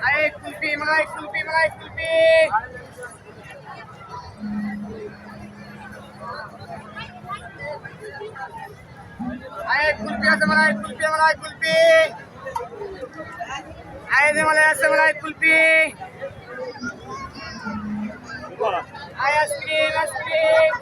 আরে কুলফি মালাই কুলফি মালাই কুলফি আরে কুলফি আছে মালাই কুলফি মালাই কুলফি আরে মালাই আছে মালাই কুলফি আরে আইসক্রিম আইসক্রিম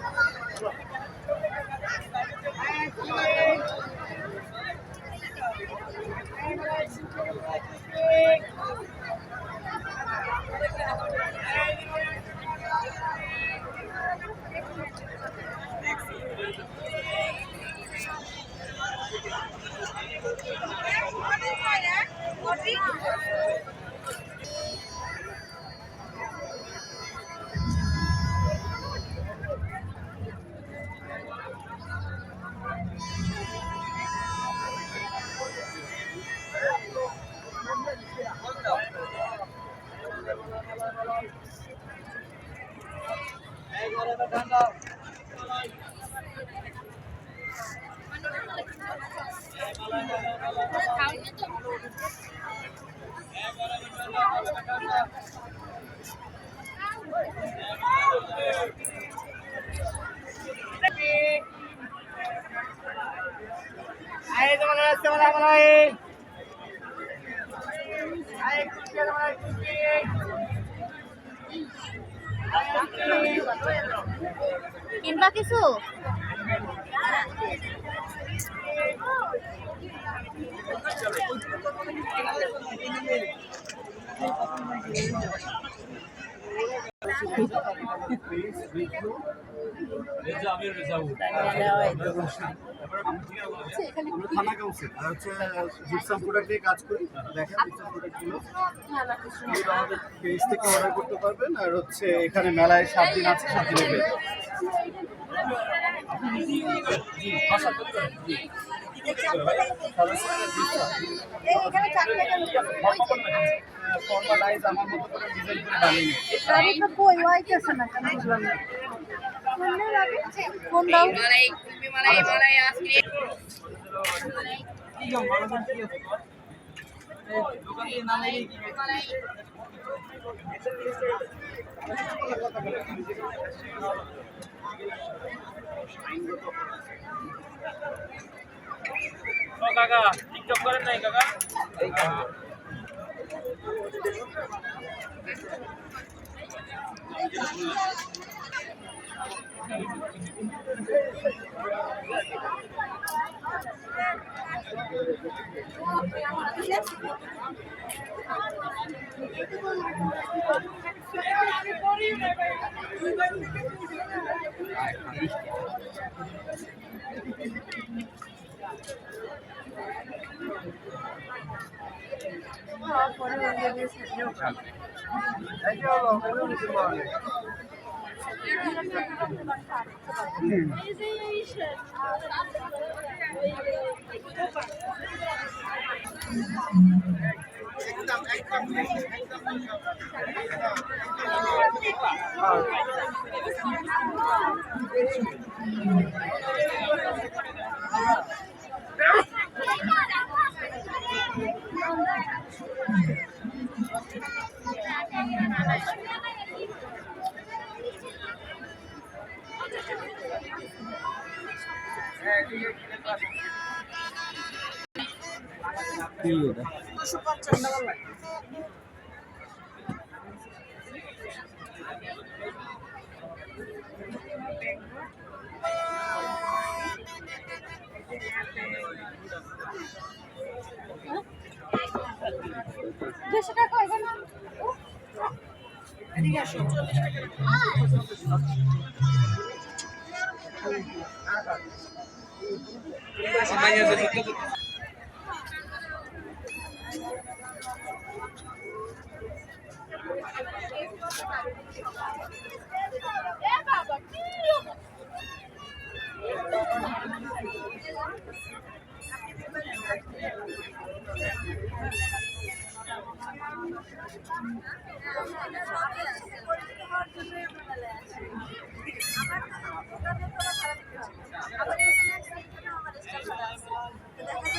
আরে তোমার আছে মালাই মালাই আরে কুলফি আছে মালাই কুলফি কিনবা কিছু থানা কাউন্সিল আর হচ্ছে জিপসাম প্রোডাক্ট দিয়ে কাজ করি। দেখেন জিপসাম প্রোডাক্টগুলো আমাদের পেজ থেকে অর্ডার করতে পারবেন। আর হচ্ছে এখানে মেলায় 7 দিন আছে, 7 দিনের পেজ। ফর্মালাইজ আমার মতো করে ডিজাইন করে বানিয়ে কোন দাও মালাই কুলফি মালাই মালাই আইসক্রিম কাকা টিকটক করেন নাই কাকা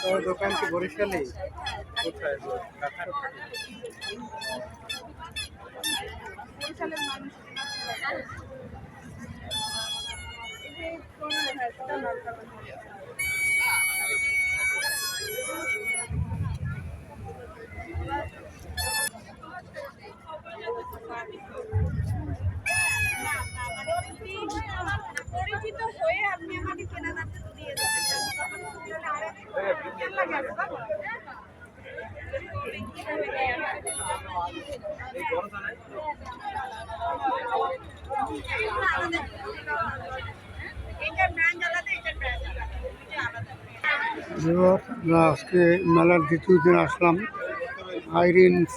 তোর দোকান কি বরিশালে? কোথায়? সালের মানুষ পরিচিত হয়ে আপনি আমাকে কেনা দামটা দিয়ে আমরা আজকে মেলার দ্বিতীয় দিন আসলাম। আইরিনস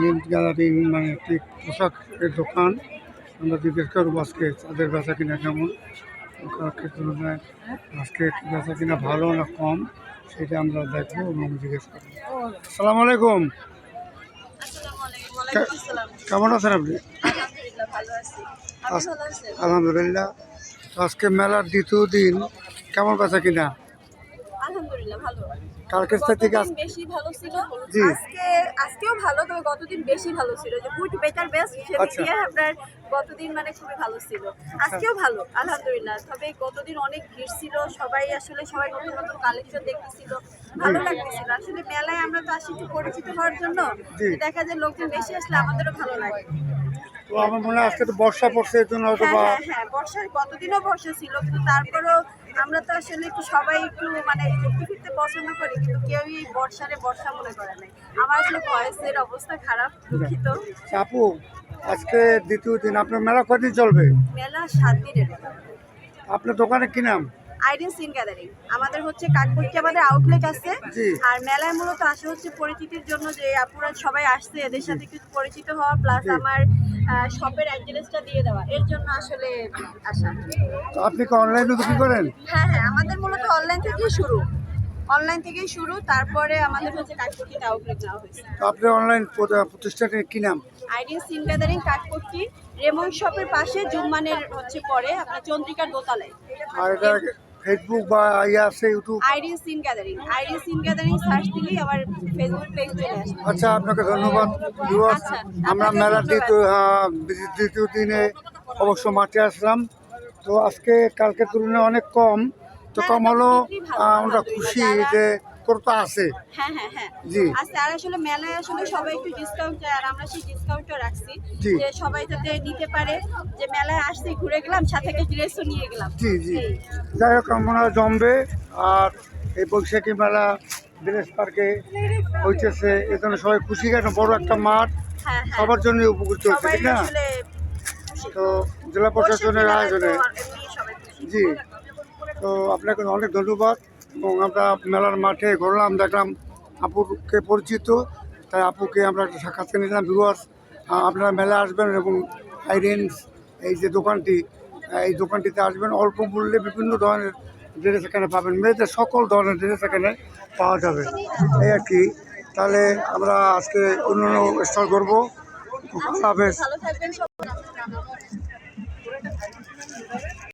মিন্ট গ্যালারি মানে একটি পোশাকের দোকান। আমরা জিজ্ঞেস করবো আজকে তাদের বেচা কিনা কেমন, কালকের তুলনায় আজকে বেচা কিনা ভালো না কম সেটা আমরা দেখবো এবং জিজ্ঞেস করবো। আসসালামু আলাইকুম, কেমন আছেন আপনি? আলহামদুলিল্লাহ। আজকে মেলার দ্বিতীয় দিন, কেমন বেচা কিনা? আলহামদুলিল্লাহ ভালো। কালকের থেকে বেশি ভালো ছিল। জি। আজকেও ভালো, তবে গতদিন বেশি ভালো ছিল। যে গুড বেটার বেস্ট সেটা আপনার গতদিন মানে খুবই ভালো ছিল। আজকেও ভালো আলহামদুলিল্লাহ। তবে গতদিন অনেক ভিড় ছিল, সবাই নতুন নতুন কালেকশন দেখতেছিল, ভালো লাগতেছিল। আসলে মেলায় আমরা তো আসি একটু পরিচিত হওয়ার জন্য, দেখা যায় লোকজন বেশি আসলে আমাদেরও ভালো লাগে। তো আমার মনে হয় আজকে তো বর্ষা পড়ছে, এর জন্য হয়তো বা হ্যাঁ বর্ষার গতদিনও বর্ষা ছিল, কিন্তু তারপরেও আমরা তো আসলে একটু সবাই একটু মানে ঘুরতে ফিরতে পছন্দ করি, কিন্তু কেউই এই বর্ষা মনে করে নাই। আমার আসলে ভয়েসের অবস্থা খারাপ, দুঃখিত। আপু, আজকে দ্বিতীয় দিন, আপনার মেলা কদিন চলবে? মেলা 7 দিনের। আপনার দোকানে কি নাম? আইরিন সিন গ্যালারিং। আমাদের হচ্ছে কাঠপুরটি আমাদের আউটলেট আছে। আর মেলায় মূলত আসা হচ্ছে পরিচিতির জন্য, যে আপুরা সবাই আসছে এদের সাথে কিছু পরিচিত হওয়া, প্লাস আমার শপের অ্যাড্রেসটা দিয়ে দেওয়া, এর জন্য আসলে আসা। তো আপনি কি অনলাইনে বিক্রি করেন? হ্যাঁ, আমাদের মূলত অনলাইন থেকেই শুরু, তারপরে আমাদের হচ্ছে কাঠপুরটিতে আউটলেট নেওয়া হয়েছে। তো আপনার অনলাইন প্রতিষ্ঠানের কি নাম? আইরিন সিন গ্যালারিং কাঠপুরটি, রেমন শপের পাশে জুম্মানের হচ্ছে পরে আপনার চন্দ্রিকার দোতলায়। আর এটা ফেসবুক বা আছে ইউটিউব? আইরিন সিন গ্যালারিং সার্চ দিলেই আবার ফেসবুক পেজ চলে আসবে। আচ্ছা, আপনাকে ধন্যবাদ। আমরা মেলার দ্বিতীয় দিনে অবশ্য মাঠে আসলাম। তো আজকে কালকের তুলনায় অনেক কম, তো কম হলো আমরা খুশি যে ক্রেতা আছে। হ্যাঁ জি। আচ্ছা, আর আসলে মেলায় আসলে সবাই একটু ডিসকাউন্ট চায়, আর আমরা সেই ডিসকাউন্টটা রাখছি যে সবাই যাতে নিতে পারে, যে মেলায় আসছি ঘুরে গেলাম, সাথে একটা ড্রেসও নিয়ে গেলাম। জি। যাই হোক, মনে হয় জমবে। আর এই বৈশাখী মেলা ড্রেস পার্কে হইতেছে, এই জন্য সবাই খুশি। কেন বড় একটা মাঠ, সবার জন্য উপকৃত হচ্ছে, ঠিক না? তো জেলা প্রশাসনের আয়োজনে জি। তো আপনাকে অনেক ধন্যবাদ। এবং আমরা মেলার মাঠে ঘুরলাম, দেখলাম আপুকে পরিচিত, তাই আপুকে আমরা একটা সাক্ষাৎকার নিলাম। ভিউয়ার্স, আপনারা মেলা আসবেন এবং আইরিনস এই যে দোকানটি, এই দোকানটিতে আসবেন। অল্প মূল্যে বিভিন্ন ধরনের ড্রেস এখানে পাবেন, মেয়েদের সকল ধরনের ড্রেস এখানে পাওয়া যাবে, এই আর কি। তাহলে আমরা আজকে অন্য স্টল করবো। ভালো থাকবেন সবাই।